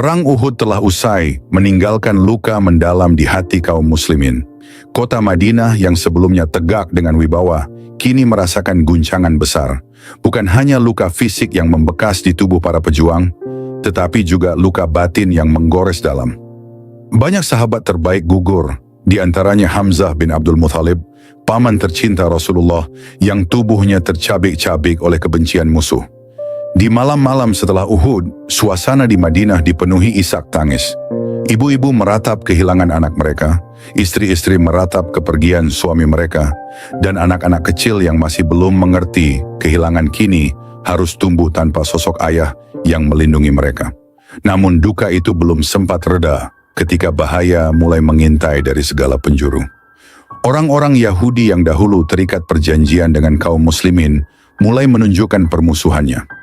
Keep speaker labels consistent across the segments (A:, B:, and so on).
A: Perang Uhud telah usai, meninggalkan luka mendalam di hati kaum muslimin. Kota Madinah yang sebelumnya tegak dengan wibawa, kini merasakan guncangan besar. Bukan hanya luka fisik yang membekas di tubuh para pejuang, tetapi juga luka batin yang menggores dalam. Banyak sahabat terbaik gugur, di antaranya Hamzah bin Abdul Muthalib, paman tercinta Rasulullah yang tubuhnya tercabik-cabik oleh kebencian musuh. Di malam-malam setelah Uhud, suasana di Madinah dipenuhi isak tangis. Ibu-ibu meratap kehilangan anak mereka, istri-istri meratap kepergian suami mereka, dan anak-anak kecil yang masih belum mengerti kehilangan kini harus tumbuh tanpa sosok ayah yang melindungi mereka. Namun duka itu belum sempat reda ketika bahaya mulai mengintai dari segala penjuru. Orang-orang Yahudi yang dahulu terikat perjanjian dengan kaum muslimin mulai menunjukkan permusuhannya.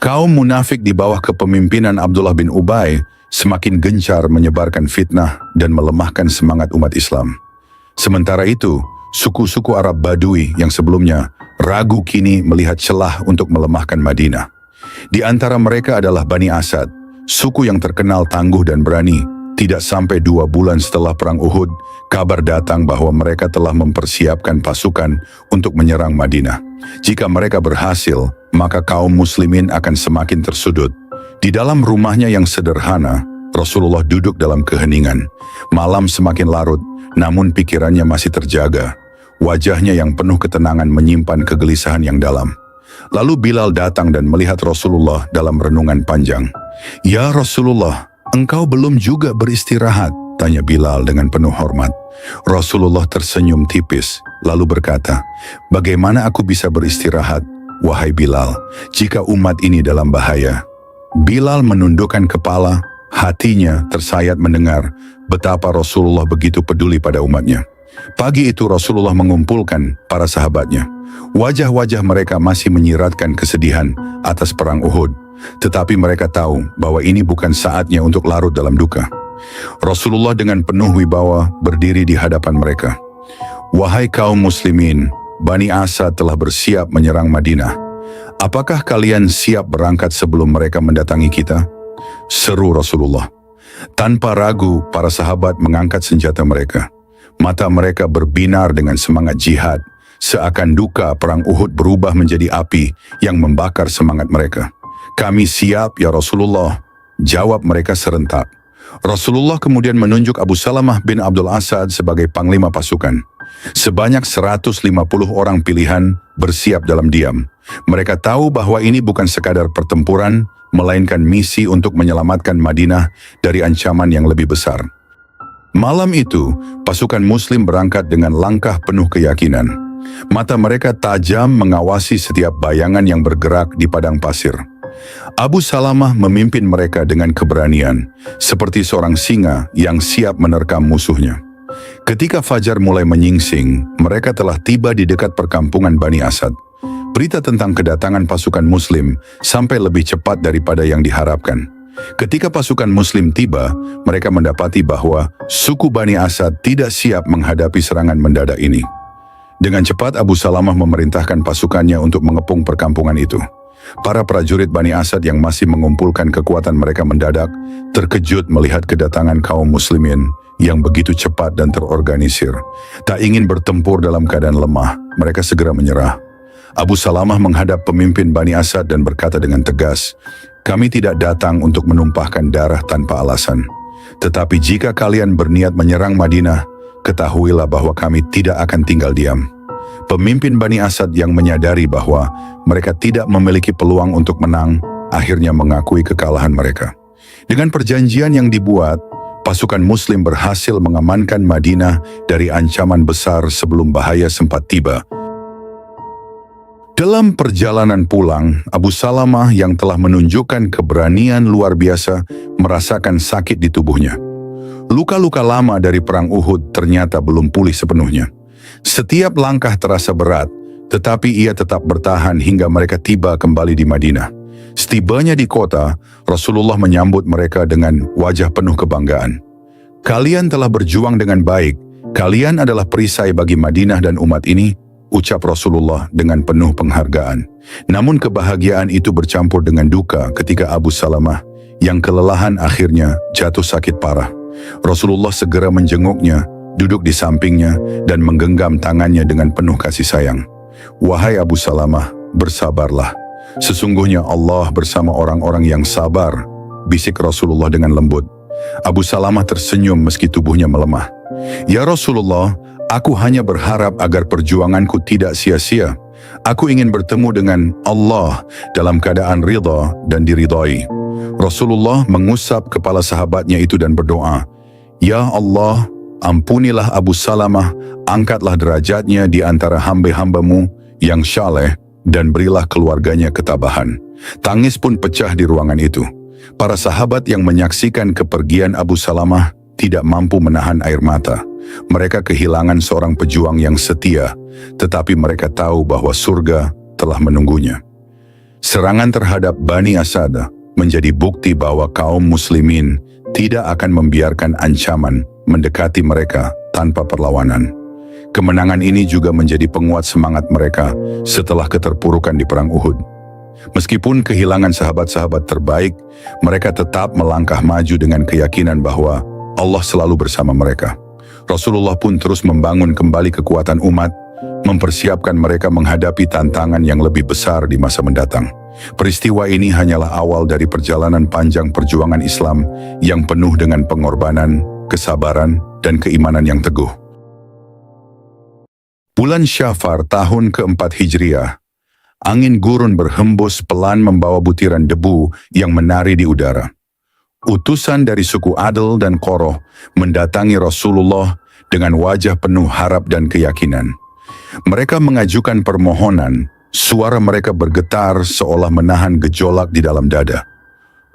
A: Kaum munafik di bawah kepemimpinan Abdullah bin Ubay semakin gencar menyebarkan fitnah dan melemahkan semangat umat Islam. Sementara itu, suku-suku Arab Badui yang sebelumnya ragu kini melihat celah untuk melemahkan Madinah. Di antara mereka adalah Bani Asad, suku yang terkenal tangguh dan berani. Tidak sampai 2 bulan setelah Perang Uhud, kabar datang bahwa mereka telah mempersiapkan pasukan untuk menyerang Madinah. Jika mereka berhasil, maka kaum muslimin akan semakin tersudut. Di dalam rumahnya yang sederhana, Rasulullah duduk dalam keheningan. Malam semakin larut, namun pikirannya masih terjaga. Wajahnya yang penuh ketenangan menyimpan kegelisahan yang dalam. Lalu Bilal datang dan melihat Rasulullah dalam renungan panjang. "Ya Rasulullah, engkau belum juga beristirahat?" tanya Bilal dengan penuh hormat. Rasulullah tersenyum tipis, lalu berkata, "Bagaimana aku bisa beristirahat, wahai Bilal, jika umat ini dalam bahaya?" Bilal menundukkan kepala, hatinya tersayat mendengar betapa Rasulullah begitu peduli pada umatnya. Pagi itu Rasulullah mengumpulkan para sahabatnya. Wajah-wajah mereka masih menyiratkan kesedihan atas Perang Uhud. Tetapi mereka tahu bahwa ini bukan saatnya untuk larut dalam duka. Rasulullah dengan penuh wibawa berdiri di hadapan mereka. "Wahai kaum muslimin, Bani Asad telah bersiap menyerang Madinah. Apakah kalian siap berangkat sebelum mereka mendatangi kita?" seru Rasulullah. Tanpa ragu, para sahabat mengangkat senjata mereka. Mata mereka berbinar dengan semangat jihad, seakan duka Perang Uhud berubah menjadi api yang membakar semangat mereka. "Kami siap ya Rasulullah," jawab mereka serentak. Rasulullah kemudian menunjuk Abu Salamah bin Abdul Asad sebagai panglima pasukan. Sebanyak 150 orang pilihan bersiap dalam diam. Mereka tahu bahwa ini bukan sekadar pertempuran, melainkan misi untuk menyelamatkan Madinah dari ancaman yang lebih besar. Malam itu, pasukan Muslim berangkat dengan langkah penuh keyakinan. Mata mereka tajam mengawasi setiap bayangan yang bergerak di padang pasir. Abu Salamah memimpin mereka dengan keberanian, seperti seorang singa yang siap menerkam musuhnya. Ketika fajar mulai menyingsing, mereka telah tiba di dekat perkampungan Bani Asad. Berita tentang kedatangan pasukan Muslim sampai lebih cepat daripada yang diharapkan. Ketika pasukan Muslim tiba, mereka mendapati bahwa suku Bani Asad tidak siap menghadapi serangan mendadak ini. Dengan cepat Abu Salamah memerintahkan pasukannya untuk mengepung perkampungan itu. Para prajurit Bani Asad yang masih mengumpulkan kekuatan mereka mendadak, terkejut melihat kedatangan kaum muslimin yang begitu cepat dan terorganisir. Tak ingin bertempur dalam keadaan lemah, mereka segera menyerah. Abu Salamah menghadap pemimpin Bani Asad dan berkata dengan tegas, "Kami tidak datang untuk menumpahkan darah tanpa alasan. Tetapi jika kalian berniat menyerang Madinah, ketahuilah bahwa kami tidak akan tinggal diam." Pemimpin Bani Asad yang menyadari bahwa mereka tidak memiliki peluang untuk menang, akhirnya mengakui kekalahan mereka. Dengan perjanjian yang dibuat, pasukan Muslim berhasil mengamankan Madinah dari ancaman besar sebelum bahaya sempat tiba. Dalam perjalanan pulang, Abu Salamah yang telah menunjukkan keberanian luar biasa merasakan sakit di tubuhnya. Luka-luka lama dari Perang Uhud ternyata belum pulih sepenuhnya. Setiap langkah terasa berat, tetapi ia tetap bertahan hingga mereka tiba kembali di Madinah. Setibanya di kota, Rasulullah menyambut mereka dengan wajah penuh kebanggaan. "Kalian telah berjuang dengan baik, kalian adalah perisai bagi Madinah dan umat ini," ucap Rasulullah dengan penuh penghargaan. Namun kebahagiaan itu bercampur dengan duka ketika Abu Salamah yang kelelahan akhirnya jatuh sakit parah. Rasulullah segera menjenguknya, duduk di sampingnya, dan menggenggam tangannya dengan penuh kasih sayang. "Wahai Abu Salamah, bersabarlah. Sesungguhnya Allah bersama orang-orang yang sabar," bisik Rasulullah dengan lembut. Abu Salamah tersenyum meski tubuhnya melemah. "Ya Rasulullah, aku hanya berharap agar perjuanganku tidak sia-sia. Aku ingin bertemu dengan Allah dalam keadaan ridha dan diridhai." Rasulullah mengusap kepala sahabatnya itu dan berdoa, "Ya Allah, ampunilah Abu Salamah, angkatlah derajatnya di antara hamba-hambamu yang syaleh, dan berilah keluarganya ketabahan." Tangis pun pecah di ruangan itu. Para sahabat yang menyaksikan kepergian Abu Salamah tidak mampu menahan air mata. Mereka kehilangan seorang pejuang yang setia, tetapi mereka tahu bahwa surga telah menunggunya. Serangan terhadap Bani Asad menjadi bukti bahwa kaum muslimin tidak akan membiarkan ancaman mendekati mereka tanpa perlawanan. Kemenangan ini juga menjadi penguat semangat mereka setelah keterpurukan di Perang Uhud. Meskipun kehilangan sahabat-sahabat terbaik, mereka tetap melangkah maju dengan keyakinan bahwa Allah selalu bersama mereka. Rasulullah pun terus membangun kembali kekuatan umat, mempersiapkan mereka menghadapi tantangan yang lebih besar di masa mendatang. Peristiwa ini hanyalah awal dari perjalanan panjang perjuangan Islam yang penuh dengan pengorbanan, kesabaran, dan keimanan yang teguh. Bulan Syafar tahun keempat Hijriah, angin gurun berhembus pelan membawa butiran debu yang menari di udara. Utusan dari suku Adl dan Qoroh mendatangi Rasulullah dengan wajah penuh harap dan keyakinan. Mereka mengajukan permohonan, suara mereka bergetar seolah menahan gejolak di dalam dada.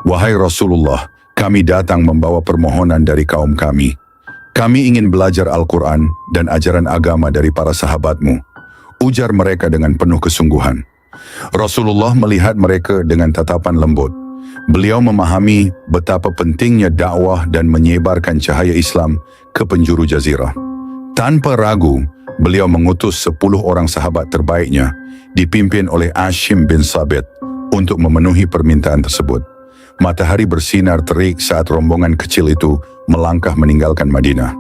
A: "Wahai Rasulullah, kami datang membawa permohonan dari kaum kami. Kami ingin belajar Al-Quran dan ajaran agama dari para sahabatmu," ujar mereka dengan penuh kesungguhan. Rasulullah melihat mereka dengan tatapan lembut. Beliau memahami betapa pentingnya dakwah dan menyebarkan cahaya Islam ke penjuru jazirah. Tanpa ragu, beliau mengutus 10 orang sahabat terbaiknya, dipimpin oleh Hashim bin Sabit, untuk memenuhi permintaan tersebut. Matahari bersinar terik saat rombongan kecil itu melangkah meninggalkan Madinah.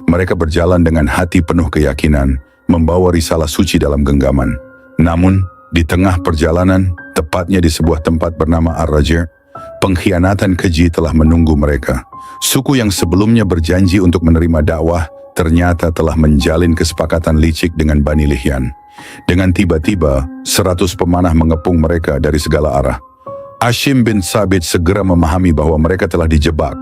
A: Mereka berjalan dengan hati penuh keyakinan, membawa risalah suci dalam genggaman. Namun, di tengah perjalanan, tepatnya di sebuah tempat bernama Ar-Raji', pengkhianatan keji telah menunggu mereka. Suku yang sebelumnya berjanji untuk menerima dakwah, ternyata telah menjalin kesepakatan licik dengan Bani Lihyan. Dengan tiba-tiba, 100 pemanah mengepung mereka dari segala arah. Hashim bin Sabit segera memahami bahwa mereka telah dijebak.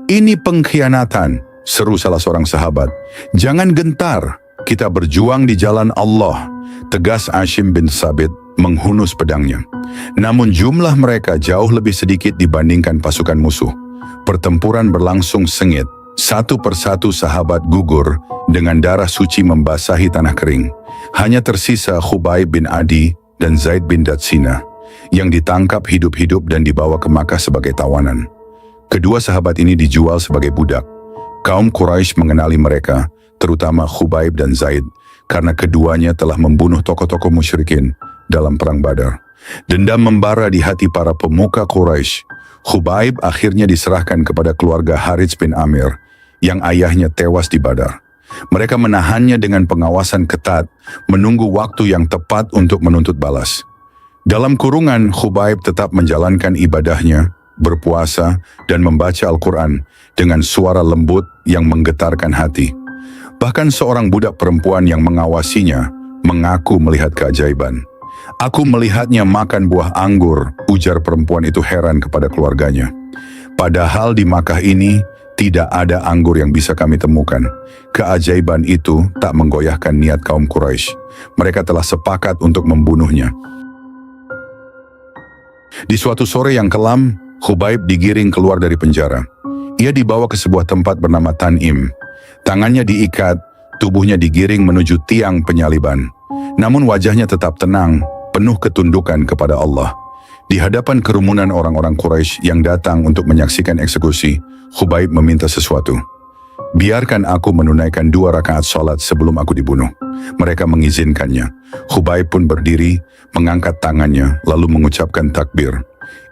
A: "Ini pengkhianatan," seru salah seorang sahabat. "Jangan gentar, kita berjuang di jalan Allah," tegas Hashim bin Sabit menghunus pedangnya. Namun jumlah mereka jauh lebih sedikit dibandingkan pasukan musuh. Pertempuran berlangsung sengit. Satu persatu sahabat gugur dengan darah suci membasahi tanah kering. Hanya tersisa Khubayb bin Adi dan Zaid bin Datsina yang ditangkap hidup-hidup dan dibawa ke Makkah sebagai tawanan. Kedua sahabat ini dijual sebagai budak. Kaum Quraisy mengenali mereka, terutama Khubayb dan Zaid, karena keduanya telah membunuh tokoh-tokoh musyrikin dalam Perang Badar. Dendam membara di hati para pemuka Quraisy. Khubayb akhirnya diserahkan kepada keluarga Harits bin Amir, yang ayahnya tewas di Badar. Mereka menahannya dengan pengawasan ketat, menunggu waktu yang tepat untuk menuntut balas. Dalam kurungan, Khubayb tetap menjalankan ibadahnya, berpuasa, dan membaca Al-Quran dengan suara lembut yang menggetarkan hati. Bahkan seorang budak perempuan yang mengawasinya mengaku melihat keajaiban. "Aku melihatnya makan buah anggur," ujar perempuan itu heran kepada keluarganya. "Padahal di Makkah ini tidak ada anggur yang bisa kami temukan." Keajaiban itu tak menggoyahkan niat kaum Quraisy. Mereka telah sepakat untuk membunuhnya. Di suatu sore yang kelam, Khubayb digiring keluar dari penjara. Ia dibawa ke sebuah tempat bernama Tan'im. Tangannya diikat, tubuhnya digiring menuju tiang penyaliban. Namun wajahnya tetap tenang, penuh ketundukan kepada Allah. Di hadapan kerumunan orang-orang Quraisy yang datang untuk menyaksikan eksekusi, Khubayb meminta sesuatu. "Biarkan aku menunaikan 2 rakaat salat sebelum aku dibunuh." Mereka mengizinkannya. Khubayb pun berdiri, mengangkat tangannya, lalu mengucapkan takbir.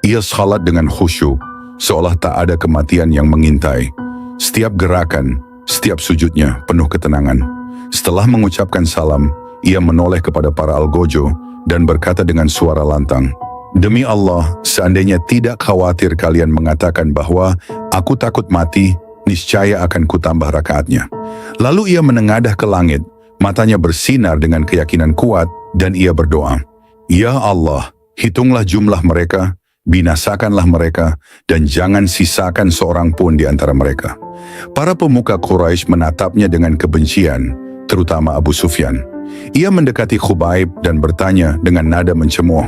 A: Ia salat dengan khusyuk. seolah tak ada kematian yang mengintai. Setiap gerakan, setiap sujudnya penuh ketenangan. Setelah mengucapkan salam, ia menoleh kepada para algojo dan berkata dengan suara lantang, "Demi Allah, seandainya tidak khawatir kalian mengatakan bahwa aku takut mati, niscaya akan kutambah rakaatnya." Lalu ia menengadah ke langit, matanya bersinar dengan keyakinan kuat, dan ia berdoa, "Ya Allah, hitunglah jumlah mereka, binasakanlah mereka, dan jangan sisakan seorang pun di antara mereka." Para pemuka Quraisy menatapnya dengan kebencian, terutama Abu Sufyan. Ia mendekati Khubaib dan bertanya dengan nada mencemooh,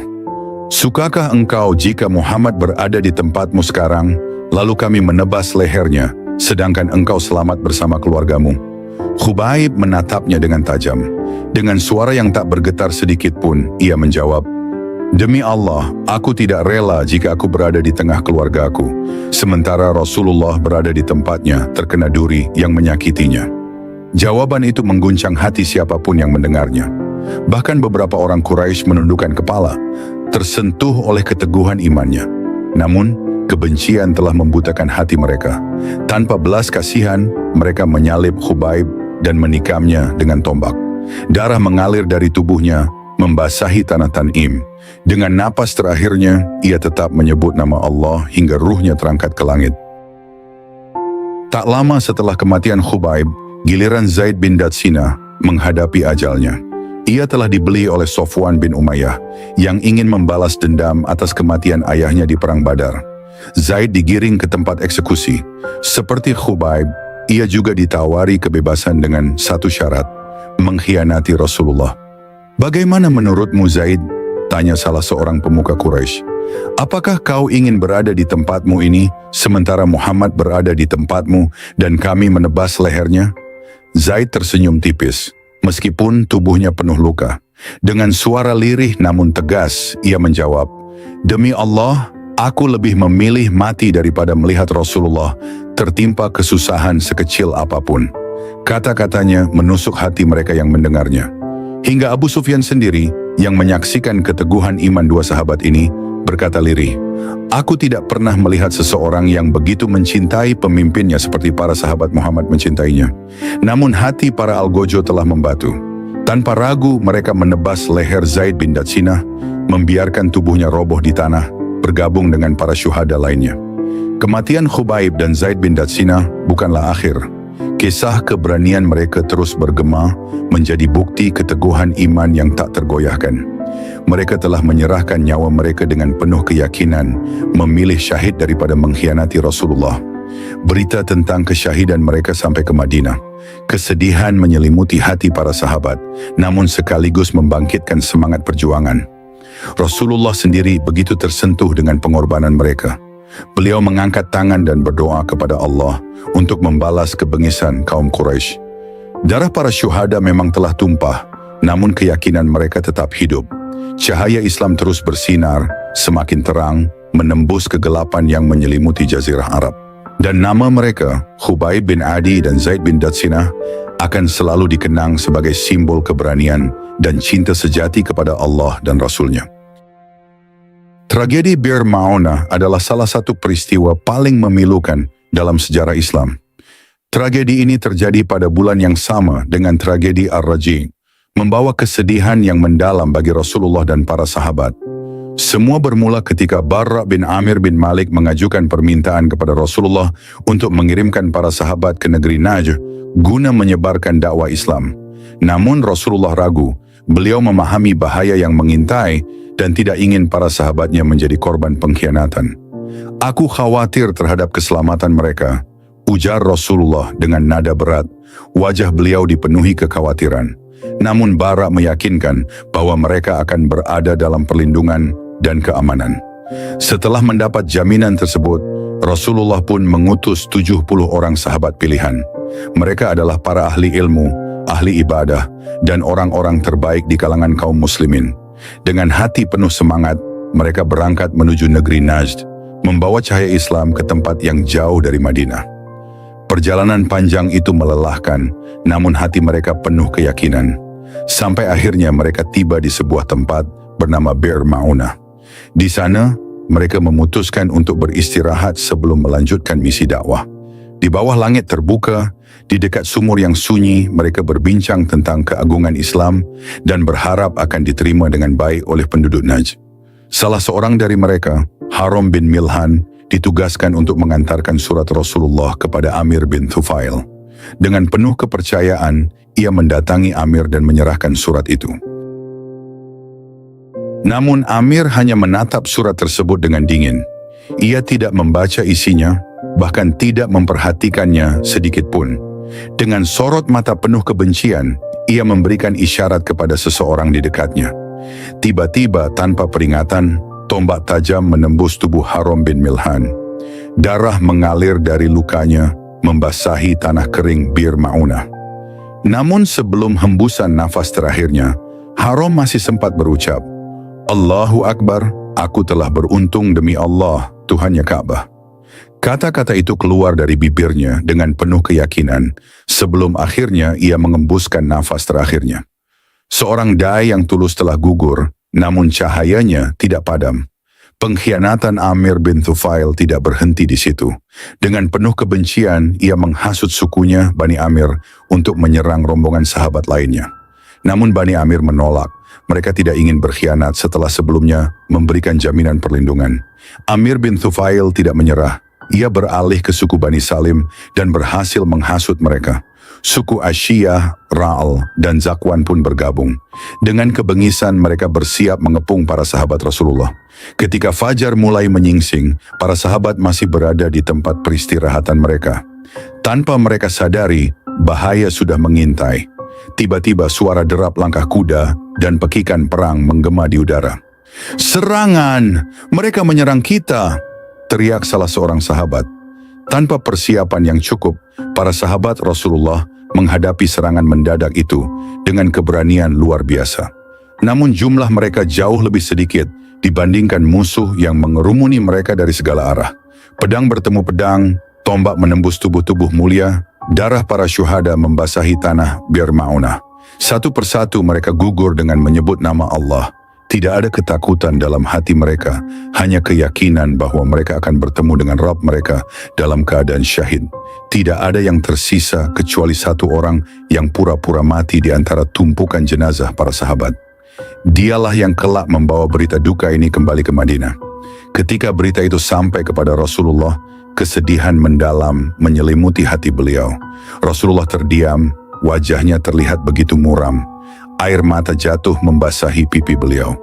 A: "Sukakah engkau jika Muhammad berada di tempatmu sekarang, lalu kami menebas lehernya, sedangkan engkau selamat bersama keluargamu?" Khubaib menatapnya dengan tajam. Dengan suara yang tak bergetar sedikit pun, ia menjawab, "Demi Allah, aku tidak rela jika aku berada di tengah keluargaku, sementara Rasulullah berada di tempatnya terkena duri yang menyakitinya." Jawaban itu mengguncang hati siapapun yang mendengarnya. Bahkan beberapa orang Quraisy menundukkan kepala, tersentuh oleh keteguhan imannya. Namun, kebencian telah membutakan hati mereka. Tanpa belas kasihan, mereka menyalib Khubaib dan menikamnya dengan tombak. Darah mengalir dari tubuhnya, membasahi tanah Tanim. Dengan napas terakhirnya, ia tetap menyebut nama Allah hingga ruhnya terangkat ke langit. Tak lama setelah kematian Khubaib, giliran Zaid bin Datsina menghadapi ajalnya. Ia telah dibeli oleh Sofwan bin Umayyah yang ingin membalas dendam atas kematian ayahnya di Perang Badar. Zaid digiring ke tempat eksekusi. Seperti Khubaib, ia juga ditawari kebebasan dengan satu syarat, mengkhianati Rasulullah. "Bagaimana menurutmu Zaid?" tanya salah seorang pemuka Quraisy. "Apakah kau ingin berada di tempatmu ini, sementara Muhammad berada di tempatmu dan kami menebas lehernya?" Zaid tersenyum tipis, meskipun tubuhnya penuh luka. Dengan suara lirih namun tegas, ia menjawab, "Demi Allah, aku lebih memilih mati daripada melihat Rasulullah tertimpa kesusahan sekecil apapun." Kata-katanya menusuk hati mereka yang mendengarnya. Hingga Abu Sufyan sendiri yang menyaksikan keteguhan iman dua sahabat ini berkata lirih, "Aku tidak pernah melihat seseorang yang begitu mencintai pemimpinnya seperti para sahabat Muhammad mencintainya." Namun hati para algojo telah membatu. Tanpa ragu mereka menebas leher Zaid bin Datsina, membiarkan tubuhnya roboh di tanah, bergabung dengan para syuhada lainnya. Kematian Khubaib dan Zaid bin Datsina bukanlah akhir. Kisah keberanian mereka terus bergema, menjadi bukti keteguhan iman yang tak tergoyahkan. Mereka telah menyerahkan nyawa mereka dengan penuh keyakinan, memilih syahid daripada mengkhianati Rasulullah. Berita tentang kesyahidan mereka sampai ke Madinah. Kesedihan menyelimuti hati para sahabat, namun sekaligus membangkitkan semangat perjuangan. Rasulullah sendiri begitu tersentuh dengan pengorbanan mereka. Beliau mengangkat tangan dan berdoa kepada Allah untuk membalas kebengisan kaum Quraisy. Darah para syuhada memang telah tumpah, namun keyakinan mereka tetap hidup. Cahaya Islam terus bersinar, semakin terang, menembus kegelapan yang menyelimuti Jazirah Arab. Dan nama mereka, Khubaib bin Adi dan Zaid bin Datsina, akan selalu dikenang sebagai simbol keberanian dan cinta sejati kepada Allah dan Rasul-Nya. Tragedi Bir Ma'unah adalah salah satu peristiwa paling memilukan dalam sejarah Islam. Tragedi ini terjadi pada bulan yang sama dengan tragedi Ar-Raji, membawa kesedihan yang mendalam bagi Rasulullah dan para sahabat. Semua bermula ketika Barra bin Amir bin Malik mengajukan permintaan kepada Rasulullah untuk mengirimkan para sahabat ke negeri Najd guna menyebarkan dakwah Islam. Namun Rasulullah ragu, beliau memahami bahaya yang mengintai dan tidak ingin para sahabatnya menjadi korban pengkhianatan. "Aku khawatir terhadap keselamatan mereka," ujar Rasulullah dengan nada berat. Wajah beliau dipenuhi kekhawatiran. Namun Bara meyakinkan bahwa mereka akan berada dalam perlindungan dan keamanan. Setelah mendapat jaminan tersebut, Rasulullah pun mengutus 70 orang sahabat pilihan. Mereka adalah para ahli ilmu, ahli ibadah, dan orang-orang terbaik di kalangan kaum muslimin. Dengan hati penuh semangat, mereka berangkat menuju negeri Najd, membawa cahaya Islam ke tempat yang jauh dari Madinah. Perjalanan panjang itu melelahkan, namun hati mereka penuh keyakinan. Sampai akhirnya mereka tiba di sebuah tempat bernama Bir Ma'unah. Di sana, mereka memutuskan untuk beristirahat sebelum melanjutkan misi dakwah. Di bawah langit terbuka, di dekat sumur yang sunyi, mereka berbincang tentang keagungan Islam dan berharap akan diterima dengan baik oleh penduduk Najd. Salah seorang dari mereka, Haram bin Milhan, ditugaskan untuk mengantarkan surat Rasulullah kepada Amir bin Thufail. Dengan penuh kepercayaan, ia mendatangi Amir dan menyerahkan surat itu. Namun Amir hanya menatap surat tersebut dengan dingin. Ia tidak membaca isinya, bahkan tidak memperhatikannya sedikit pun. Dengan sorot mata penuh kebencian, ia memberikan isyarat kepada seseorang di dekatnya. Tiba-tiba tanpa peringatan, tombak tajam menembus tubuh Haram bin Milhan. Darah mengalir dari lukanya, membasahi tanah kering Bir Ma'unah. Namun sebelum hembusan nafas terakhirnya, Haram masih sempat berucap, "Allahu Akbar, aku telah beruntung demi Allah, Tuhannya Ka'bah." Kata-kata itu keluar dari bibirnya dengan penuh keyakinan, sebelum akhirnya ia mengembuskan nafas terakhirnya. Seorang dai yang tulus telah gugur, namun cahayanya tidak padam. Pengkhianatan Amir bin Thufail tidak berhenti di situ. Dengan penuh kebencian, ia menghasut sukunya, Bani Amir, untuk menyerang rombongan sahabat lainnya. Namun Bani Amir menolak. Mereka tidak ingin berkhianat setelah sebelumnya memberikan jaminan perlindungan. Amir bin Thufail tidak menyerah. Ia beralih ke suku Bani Salim dan berhasil menghasut mereka. Suku Asyiyah, Ra'al, dan Zakwan pun bergabung. Dengan kebengisan mereka bersiap mengepung para sahabat Rasulullah. Ketika fajar mulai menyingsing, para sahabat masih berada di tempat peristirahatan mereka. Tanpa mereka sadari, bahaya sudah mengintai. Tiba-tiba suara derap langkah kuda dan pekikan perang menggema di udara. "Serangan! Mereka menyerang kita!" teriak salah seorang sahabat. Tanpa persiapan yang cukup, para sahabat Rasulullah menghadapi serangan mendadak itu dengan keberanian luar biasa. Namun jumlah mereka jauh lebih sedikit dibandingkan musuh yang mengerumuni mereka dari segala arah. Pedang bertemu pedang, tombak menembus tubuh-tubuh mulia, darah para syuhada membasahi tanah Bir Ma'unah. Satu persatu mereka gugur dengan menyebut nama Allah. Tidak ada ketakutan dalam hati mereka, hanya keyakinan bahwa mereka akan bertemu dengan Rabb mereka dalam keadaan syahid. Tidak ada yang tersisa kecuali satu orang yang pura-pura mati di antara tumpukan jenazah para sahabat. Dialah yang kelak membawa berita duka ini kembali ke Madinah. Ketika berita itu sampai kepada Rasulullah, kesedihan mendalam menyelimuti hati beliau. Rasulullah terdiam, wajahnya terlihat begitu muram. Air mata jatuh membasahi pipi beliau.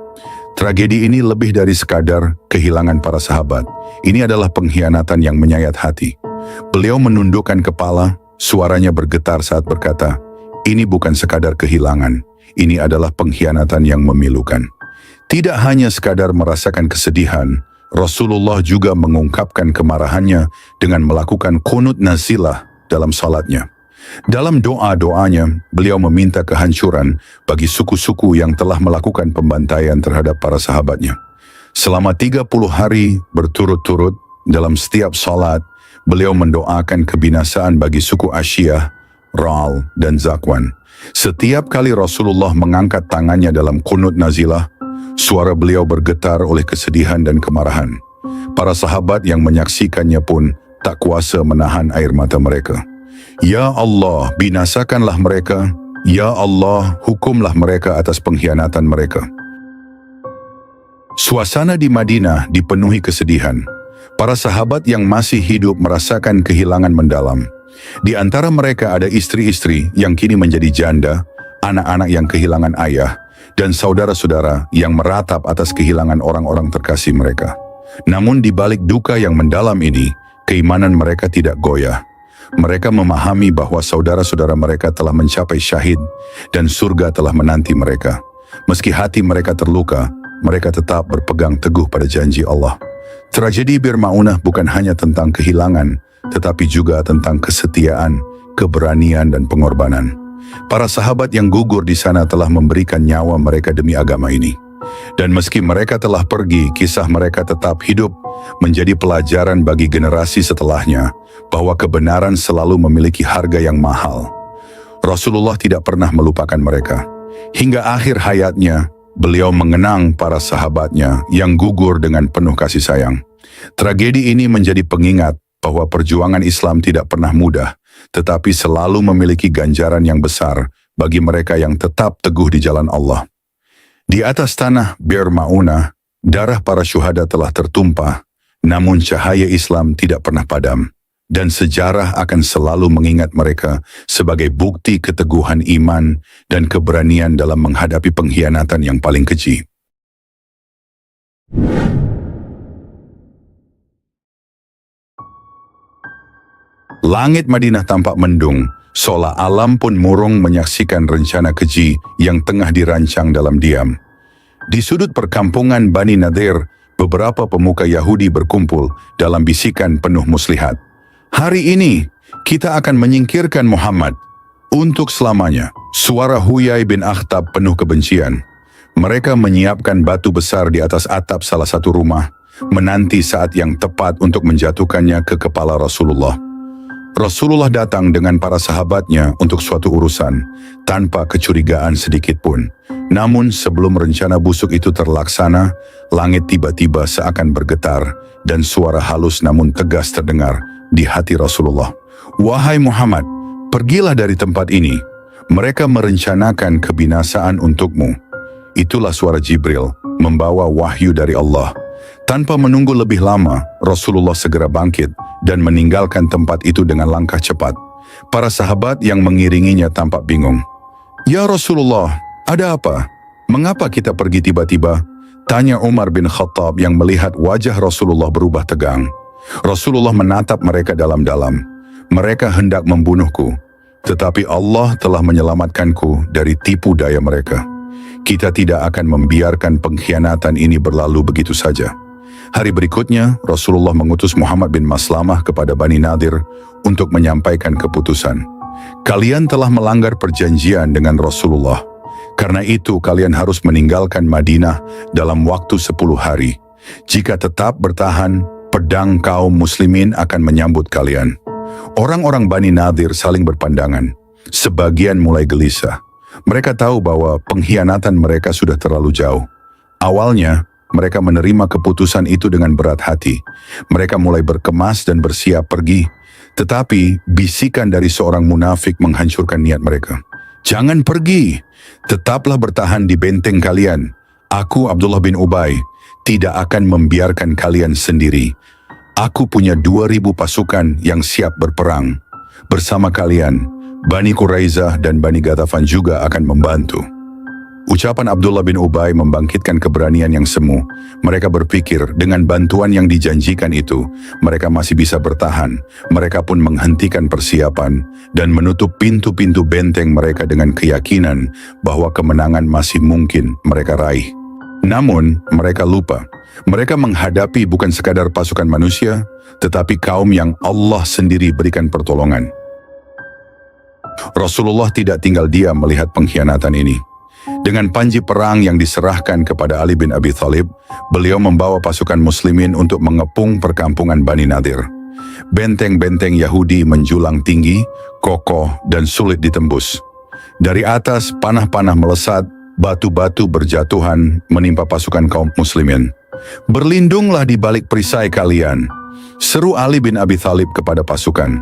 A: Tragedi ini lebih dari sekadar kehilangan para sahabat. Ini adalah pengkhianatan yang menyayat hati. Beliau menundukkan kepala, suaranya bergetar saat berkata, "Ini bukan sekadar kehilangan, ini adalah pengkhianatan yang memilukan." Tidak hanya sekadar merasakan kesedihan, Rasulullah juga mengungkapkan kemarahannya dengan melakukan qunut nazilah dalam salatnya. Dalam doa-doanya, beliau meminta kehancuran bagi suku-suku yang telah melakukan pembantaian terhadap para sahabatnya. Selama 30 hari berturut-turut, dalam setiap salat, beliau mendoakan kebinasaan bagi suku Asyiyah, Ra'al, dan Zakwan. Setiap kali Rasulullah mengangkat tangannya dalam qunut nazilah, suara beliau bergetar oleh kesedihan dan kemarahan. Para sahabat yang menyaksikannya pun tak kuasa menahan air mata mereka. "Ya Allah, binasakanlah mereka. Ya Allah, hukumlah mereka atas pengkhianatan mereka." Suasana di Madinah dipenuhi kesedihan. Para sahabat yang masih hidup merasakan kehilangan mendalam. Di antara mereka ada istri-istri yang kini menjadi janda, anak-anak yang kehilangan ayah, dan saudara-saudara yang meratap atas kehilangan orang-orang terkasih mereka. Namun di balik duka yang mendalam ini, keimanan mereka tidak goyah. Mereka memahami bahwa saudara-saudara mereka telah mencapai syahid dan surga telah menanti mereka. Meski hati mereka terluka, mereka tetap berpegang teguh pada janji Allah. Tragedi Bir Ma'unah bukan hanya tentang kehilangan, tetapi juga tentang kesetiaan, keberanian, dan pengorbanan. Para sahabat yang gugur di sana telah memberikan nyawa mereka demi agama ini. Dan meski mereka telah pergi, kisah mereka tetap hidup, menjadi pelajaran bagi generasi setelahnya, bahwa kebenaran selalu memiliki harga yang mahal. Rasulullah tidak pernah melupakan mereka. Hingga akhir hayatnya, beliau mengenang para sahabatnya yang gugur dengan penuh kasih sayang. Tragedi ini menjadi pengingat bahwa perjuangan Islam tidak pernah mudah, tetapi selalu memiliki ganjaran yang besar bagi mereka yang tetap teguh di jalan Allah. Di atas tanah Bir Ma'unah, darah para syuhada telah tertumpah, namun cahaya Islam tidak pernah padam, dan sejarah akan selalu mengingat mereka sebagai bukti keteguhan iman dan keberanian dalam menghadapi pengkhianatan yang paling keji. Langit Madinah tampak mendung, seolah alam pun murung menyaksikan rencana keji yang tengah dirancang dalam diam. Di sudut perkampungan Bani Nadir, beberapa pemuka Yahudi berkumpul dalam bisikan penuh muslihat. Hari ini, kita akan menyingkirkan Muhammad. Untuk selamanya, suara Huyai bin Akhtab penuh kebencian. Mereka menyiapkan batu besar di atas atap salah satu rumah, menanti saat yang tepat untuk menjatuhkannya ke kepala Rasulullah. Rasulullah datang dengan para sahabatnya untuk suatu urusan, tanpa kecurigaan sedikit pun. Namun sebelum rencana busuk itu terlaksana, langit tiba-tiba seakan bergetar, dan suara halus namun tegas terdengar di hati Rasulullah. "Wahai Muhammad, pergilah dari tempat ini. Mereka merencanakan kebinasaan untukmu." Itulah suara Jibril, membawa wahyu dari Allah. Tanpa menunggu lebih lama, Rasulullah segera bangkit dan meninggalkan tempat itu dengan langkah cepat. Para sahabat yang mengiringinya tampak bingung. "Ya Rasulullah, ada apa? Mengapa kita pergi tiba-tiba?" tanya Umar bin Khattab yang melihat wajah Rasulullah berubah tegang. Rasulullah menatap mereka dalam-dalam. "Mereka hendak membunuhku, tetapi Allah telah menyelamatkanku dari tipu daya mereka. Kita tidak akan membiarkan pengkhianatan ini berlalu begitu saja." Hari berikutnya, Rasulullah mengutus Muhammad bin Maslamah kepada Bani Nadir untuk menyampaikan keputusan. "Kalian telah melanggar perjanjian dengan Rasulullah. Karena itu kalian harus meninggalkan Madinah dalam waktu 10 hari. Jika tetap bertahan, pedang kaum muslimin akan menyambut kalian." Orang-orang Bani Nadir saling berpandangan. Sebagian mulai gelisah. Mereka tahu bahwa pengkhianatan mereka sudah terlalu jauh. Awalnya, mereka menerima keputusan itu dengan berat hati. Mereka mulai berkemas dan bersiap pergi. Tetapi bisikan dari seorang munafik menghancurkan niat mereka. "Jangan pergi, tetaplah bertahan di benteng kalian. Aku Abdullah bin Ubay tidak akan membiarkan kalian sendiri. Aku punya 2.000 pasukan yang siap berperang. Bersama kalian, Bani Quraizah dan Bani Ghatafan juga akan membantu." Ucapan Abdullah bin Ubay membangkitkan keberanian yang semu. Mereka berpikir dengan bantuan yang dijanjikan itu, mereka masih bisa bertahan. Mereka pun menghentikan persiapan dan menutup pintu-pintu benteng mereka dengan keyakinan bahwa kemenangan masih mungkin mereka raih. Namun, mereka lupa. Mereka menghadapi bukan sekadar pasukan manusia, tetapi kaum yang Allah sendiri berikan pertolongan. Rasulullah tidak tinggal diam melihat pengkhianatan ini. Dengan panji perang yang diserahkan kepada Ali bin Abi Thalib, beliau membawa pasukan muslimin untuk mengepung perkampungan Bani Nadir. Benteng-benteng Yahudi menjulang tinggi, kokoh, dan sulit ditembus. Dari atas, panah-panah melesat, batu-batu berjatuhan menimpa pasukan kaum muslimin. "Berlindunglah di balik perisai kalian," seru Ali bin Abi Thalib kepada pasukan.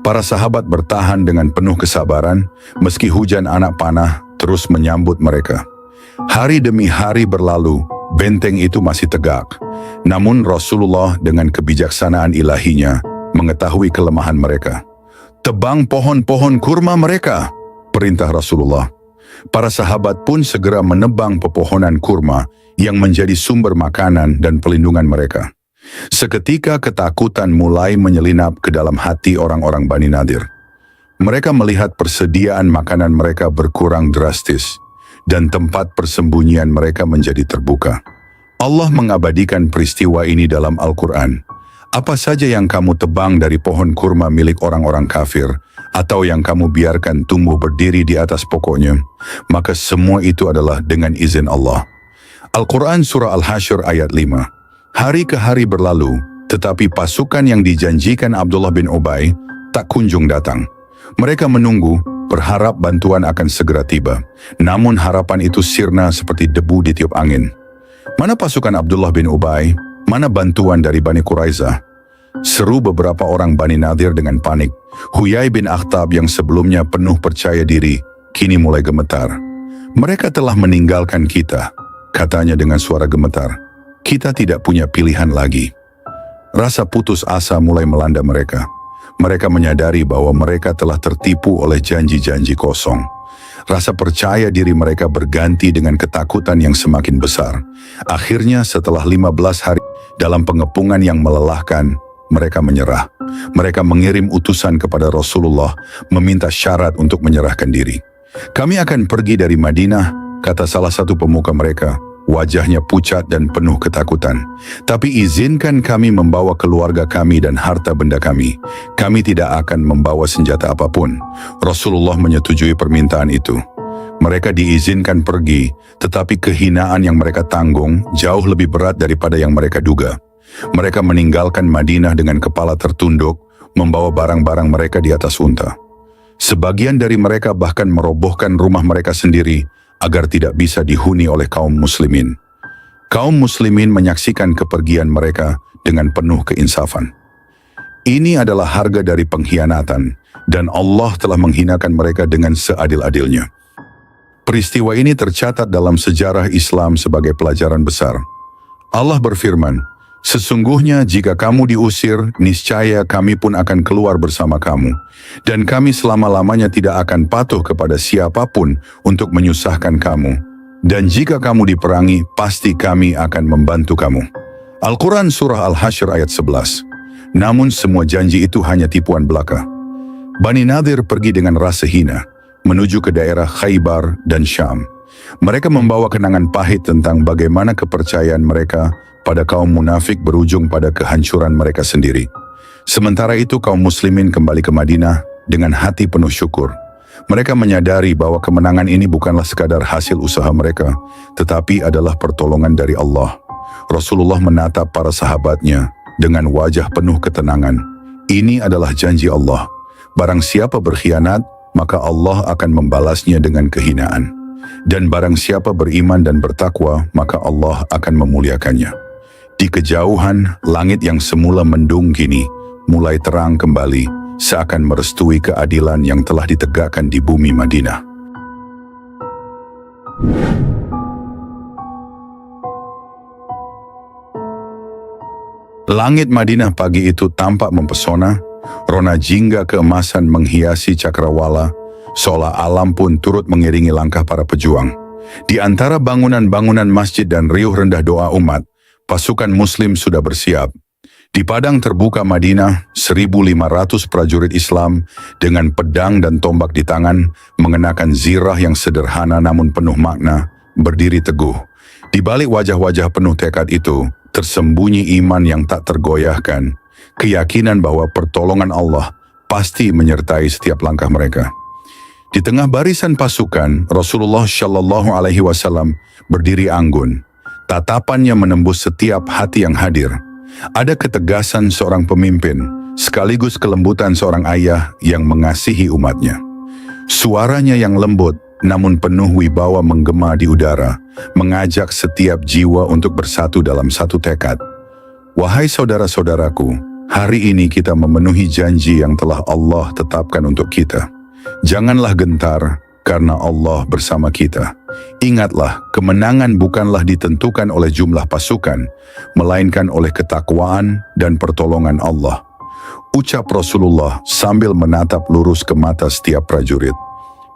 A: Para sahabat bertahan dengan penuh kesabaran, meski hujan anak panah terus menyambut mereka. Hari demi hari berlalu, benteng itu masih tegak. Namun Rasulullah dengan kebijaksanaan ilahinya mengetahui kelemahan mereka. "Tebang pohon-pohon kurma mereka," perintah Rasulullah. Para sahabat pun segera menebang pepohonan kurma yang menjadi sumber makanan dan pelindungan mereka. Seketika ketakutan mulai menyelinap ke dalam hati orang-orang Bani Nadir. Mereka melihat persediaan makanan mereka berkurang drastis, dan tempat persembunyian mereka menjadi terbuka. Allah mengabadikan peristiwa ini dalam Al-Quran. "Apa saja yang kamu tebang dari pohon kurma milik orang-orang kafir, atau yang kamu biarkan tumbuh berdiri di atas pokoknya, maka semua itu adalah dengan izin Allah." Al-Quran Surah Al-Hasyr ayat 5. Hari ke hari berlalu, tetapi pasukan yang dijanjikan Abdullah bin Ubay tak kunjung datang. Mereka menunggu, berharap bantuan akan segera tiba. Namun harapan itu sirna seperti debu ditiup angin. Mana pasukan Abdullah bin Ubay? Mana bantuan dari Bani Quraizah? Seru beberapa orang Bani Nadir dengan panik. Huyai bin Akhtab yang sebelumnya penuh percaya diri, kini mulai gemetar. Mereka telah meninggalkan kita, katanya dengan suara gemetar. Kita tidak punya pilihan lagi. Rasa putus asa mulai melanda mereka. Mereka menyadari bahwa mereka telah tertipu oleh janji-janji kosong. Rasa percaya diri mereka berganti dengan ketakutan yang semakin besar. Akhirnya setelah 15 hari dalam pengepungan yang melelahkan, mereka menyerah. Mereka mengirim utusan kepada Rasulullah meminta syarat untuk menyerahkan diri. Kami akan pergi dari Madinah, kata salah satu pemuka mereka. Wajahnya pucat dan penuh ketakutan. Tapi izinkan kami membawa keluarga kami dan harta benda kami. Kami tidak akan membawa senjata apapun. Rasulullah menyetujui permintaan itu. Mereka diizinkan pergi, tetapi kehinaan yang mereka tanggung jauh lebih berat daripada yang mereka duga. Mereka meninggalkan Madinah dengan kepala tertunduk, membawa barang-barang mereka di atas unta. Sebagian dari mereka bahkan merobohkan rumah mereka sendiri agar tidak bisa dihuni oleh kaum muslimin. Kaum muslimin menyaksikan kepergian mereka dengan penuh keinsafan. Ini adalah harga dari pengkhianatan, dan Allah telah menghinakan mereka dengan seadil-adilnya. Peristiwa ini tercatat dalam sejarah Islam sebagai pelajaran besar. Allah berfirman, sesungguhnya jika kamu diusir, niscaya kami pun akan keluar bersama kamu. Dan kami selama-lamanya tidak akan patuh kepada siapapun untuk menyusahkan kamu. Dan jika kamu diperangi, pasti kami akan membantu kamu. Al-Quran Surah Al-Hasyr ayat 11. Namun semua janji itu hanya tipuan belaka. Bani Nadir pergi dengan rasa hina, menuju ke daerah Khaybar dan Syam. Mereka membawa kenangan pahit tentang bagaimana kepercayaan mereka pada kaum munafik berujung pada kehancuran mereka sendiri. Sementara itu kaum muslimin kembali ke Madinah dengan hati penuh syukur. Mereka menyadari bahwa kemenangan ini bukanlah sekadar hasil usaha mereka, tetapi adalah pertolongan dari Allah. Rasulullah menatap para sahabatnya dengan wajah penuh ketenangan. Ini adalah janji Allah. Barang siapa berkhianat, maka Allah akan membalasnya dengan kehinaan. Dan barang siapa beriman dan bertakwa, maka Allah akan memuliakannya. Di kejauhan, langit yang semula mendung kini mulai terang kembali, seakan merestui keadilan yang telah ditegakkan di bumi Madinah. Langit Madinah pagi itu tampak mempesona, rona jingga keemasan menghiasi cakrawala, seolah alam pun turut mengiringi langkah para pejuang. Di antara bangunan-bangunan masjid dan riuh rendah doa umat, pasukan muslim sudah bersiap. Di padang terbuka Madinah, 1.500 prajurit Islam dengan pedang dan tombak di tangan, mengenakan zirah yang sederhana namun penuh makna, berdiri teguh. Di balik wajah-wajah penuh tekad itu, tersembunyi iman yang tak tergoyahkan, keyakinan bahwa pertolongan Allah pasti menyertai setiap langkah mereka. Di tengah barisan pasukan, Rasulullah Shallallahu Alaihi Wasallam berdiri anggun. Tatapannya menembus setiap hati yang hadir. Ada ketegasan seorang pemimpin, sekaligus kelembutan seorang ayah yang mengasihi umatnya. Suaranya yang lembut, namun penuh wibawa menggema di udara, mengajak setiap jiwa untuk bersatu dalam satu tekad. Wahai saudara-saudaraku, hari ini kita memenuhi janji yang telah Allah tetapkan untuk kita. Janganlah gentar, karena Allah bersama kita. Ingatlah, kemenangan bukanlah ditentukan oleh jumlah pasukan, melainkan oleh ketakwaan dan pertolongan Allah. Ucap Rasulullah sambil menatap lurus ke mata setiap prajurit.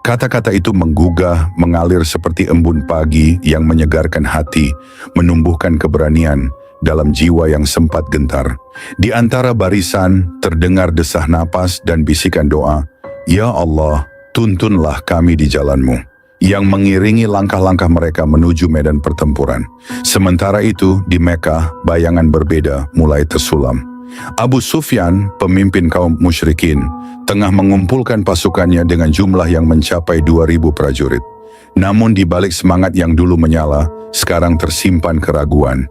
A: Kata-kata itu menggugah, mengalir seperti embun pagi yang menyegarkan hati, menumbuhkan keberanian dalam jiwa yang sempat gentar. Di antara barisan terdengar desah napas dan bisikan doa, "Ya Allah, tuntunlah kami di jalan-Mu," yang mengiringi langkah-langkah mereka menuju medan pertempuran. Sementara itu, di Mekah, bayangan berbeda mulai tersulam. Abu Sufyan, pemimpin kaum musyrikin, tengah mengumpulkan pasukannya dengan jumlah yang mencapai 2.000 prajurit. Namun di balik semangat yang dulu menyala, sekarang tersimpan keraguan.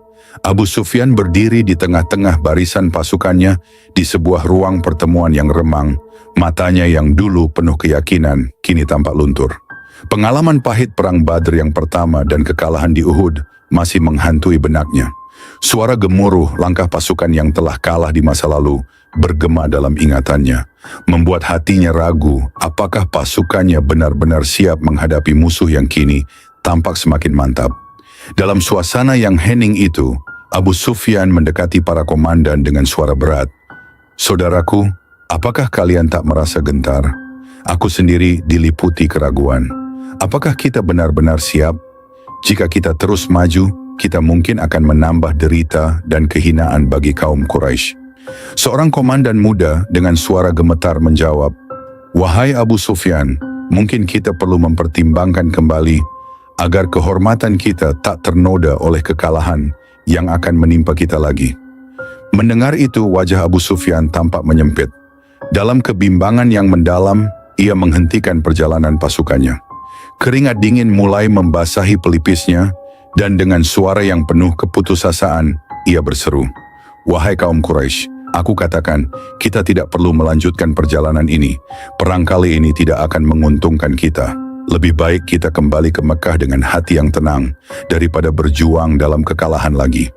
A: Abu Sufyan berdiri di tengah-tengah barisan pasukannya di sebuah ruang pertemuan yang remang. Matanya yang dulu penuh keyakinan, kini tampak luntur. Pengalaman pahit perang Badr yang pertama dan kekalahan di Uhud masih menghantui benaknya. Suara gemuruh langkah pasukan yang telah kalah di masa lalu bergema dalam ingatannya, membuat hatinya ragu apakah pasukannya benar-benar siap menghadapi musuh yang kini tampak semakin mantap. Dalam suasana yang hening itu, Abu Sufyan mendekati para komandan dengan suara berat. "Saudaraku, apakah kalian tak merasa gentar? Aku sendiri diliputi keraguan. Apakah kita benar-benar siap? Jika kita terus maju, kita mungkin akan menambah derita dan kehinaan bagi kaum Quraisy." Seorang komandan muda dengan suara gemetar menjawab, "Wahai Abu Sufyan, mungkin kita perlu mempertimbangkan kembali agar kehormatan kita tak ternoda oleh kekalahan yang akan menimpa kita lagi." Mendengar itu, wajah Abu Sufyan tampak menyempit. Dalam kebimbangan yang mendalam, ia menghentikan perjalanan pasukannya. Keringat dingin mulai membasahi pelipisnya, dan dengan suara yang penuh keputusasaan, ia berseru, "Wahai kaum Quraisy, aku katakan, kita tidak perlu melanjutkan perjalanan ini. Perang kali ini tidak akan menguntungkan kita. Lebih baik kita kembali ke Mekah dengan hati yang tenang, daripada berjuang dalam kekalahan lagi."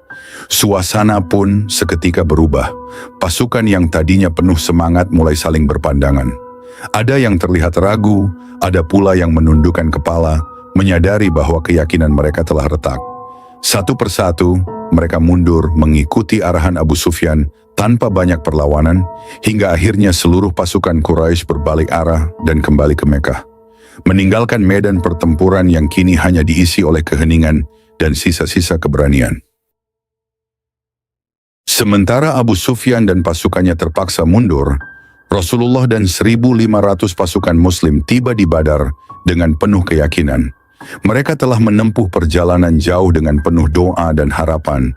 A: Suasana pun seketika berubah. Pasukan yang tadinya penuh semangat mulai saling berpandangan. Ada yang terlihat ragu, ada pula yang menundukkan kepala, menyadari bahwa keyakinan mereka telah retak. Satu persatu, mereka mundur mengikuti arahan Abu Sufyan tanpa banyak perlawanan, hingga akhirnya seluruh pasukan Quraisy berbalik arah dan kembali ke Mekah, meninggalkan medan pertempuran yang kini hanya diisi oleh keheningan dan sisa-sisa keberanian. Sementara Abu Sufyan dan pasukannya terpaksa mundur, Rasulullah dan 1.500 pasukan Muslim tiba di Badar dengan penuh keyakinan. Mereka telah menempuh perjalanan jauh dengan penuh doa dan harapan,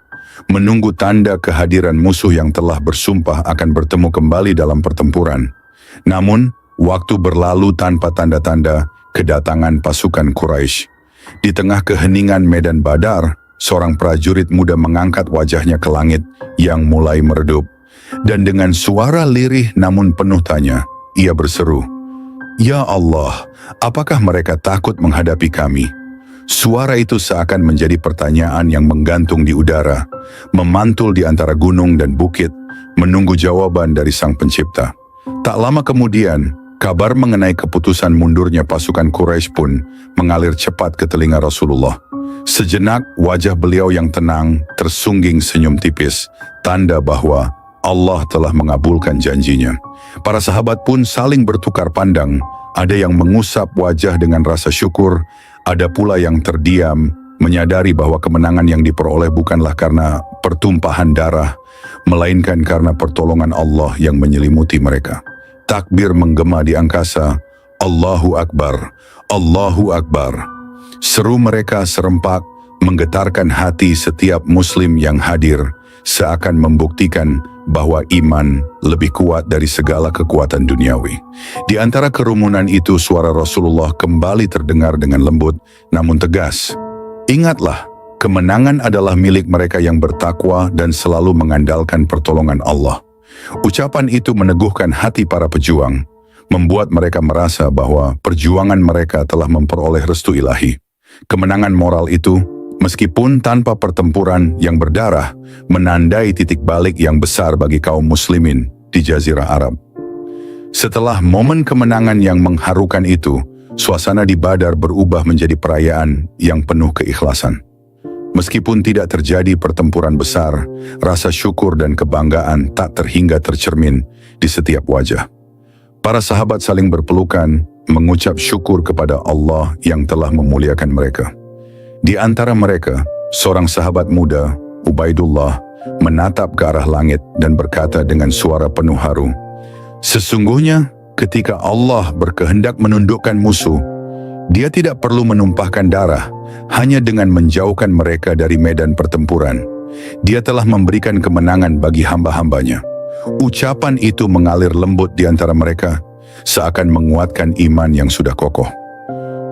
A: menunggu tanda kehadiran musuh yang telah bersumpah akan bertemu kembali dalam pertempuran. Namun, waktu berlalu tanpa tanda-tanda kedatangan pasukan Quraisy. Di tengah keheningan medan Badar, seorang prajurit muda mengangkat wajahnya ke langit yang mulai meredup. Dan dengan suara lirih namun penuh tanya, ia berseru, "Ya Allah, apakah mereka takut menghadapi kami?" Suara itu seakan menjadi pertanyaan yang menggantung di udara, memantul di antara gunung dan bukit, menunggu jawaban dari Sang Pencipta. Tak lama kemudian, kabar mengenai keputusan mundurnya pasukan Quraisy pun mengalir cepat ke telinga Rasulullah. Sejenak wajah beliau yang tenang tersungging senyum tipis, tanda bahwa Allah telah mengabulkan janjinya. Para sahabat pun saling bertukar pandang, ada yang mengusap wajah dengan rasa syukur, ada pula yang terdiam, menyadari bahwa kemenangan yang diperoleh bukanlah karena pertumpahan darah, melainkan karena pertolongan Allah yang menyelimuti mereka. Takbir menggema di angkasa, "Allahu Akbar, Allahu Akbar." Seru mereka serempak, menggetarkan hati setiap muslim yang hadir, seakan membuktikan bahwa iman lebih kuat dari segala kekuatan duniawi. Di antara kerumunan itu, suara Rasulullah kembali terdengar dengan lembut namun tegas. "Ingatlah, kemenangan adalah milik mereka yang bertakwa dan selalu mengandalkan pertolongan Allah." Ucapan itu meneguhkan hati para pejuang, membuat mereka merasa bahwa perjuangan mereka telah memperoleh restu ilahi. Kemenangan moral itu, meskipun tanpa pertempuran yang berdarah, menandai titik balik yang besar bagi kaum muslimin di Jazirah Arab. Setelah momen kemenangan yang mengharukan itu, suasana di Badar berubah menjadi perayaan yang penuh keikhlasan. Meskipun tidak terjadi pertempuran besar, rasa syukur dan kebanggaan tak terhingga tercermin di setiap wajah. Para sahabat saling berpelukan, mengucap syukur kepada Allah yang telah memuliakan mereka. Di antara mereka, seorang sahabat muda, Ubaidullah, menatap ke arah langit dan berkata dengan suara penuh haru, "Sesungguhnya ketika Allah berkehendak menundukkan musuh, Dia tidak perlu menumpahkan darah, hanya dengan menjauhkan mereka dari medan pertempuran. Dia telah memberikan kemenangan bagi hamba-hambanya." Ucapan itu mengalir lembut di antara mereka, seakan menguatkan iman yang sudah kokoh.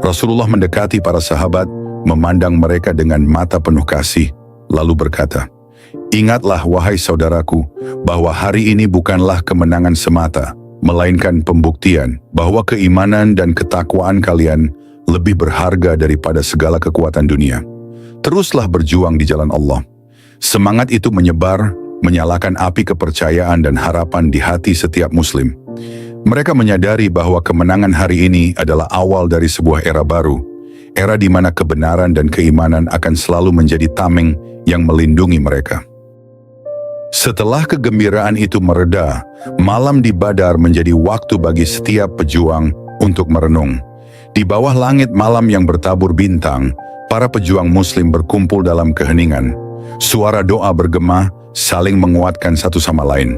A: Rasulullah mendekati para sahabat, memandang mereka dengan mata penuh kasih, lalu berkata, Ingatlah wahai saudaraku, bahwa hari ini bukanlah kemenangan semata, melainkan pembuktian bahwa keimanan dan ketakwaan kalian lebih berharga daripada segala kekuatan dunia. Teruslah berjuang di jalan Allah. Semangat itu menyebar, menyalakan api kepercayaan dan harapan di hati setiap muslim. Mereka menyadari bahwa kemenangan hari ini adalah awal dari sebuah era baru, era di mana kebenaran dan keimanan akan selalu menjadi tameng yang melindungi mereka. Setelah kegembiraan itu mereda, malam di Badar menjadi waktu bagi setiap pejuang untuk merenung. Di bawah langit malam yang bertabur bintang, para pejuang muslim berkumpul dalam keheningan. Suara doa bergema, saling menguatkan satu sama lain.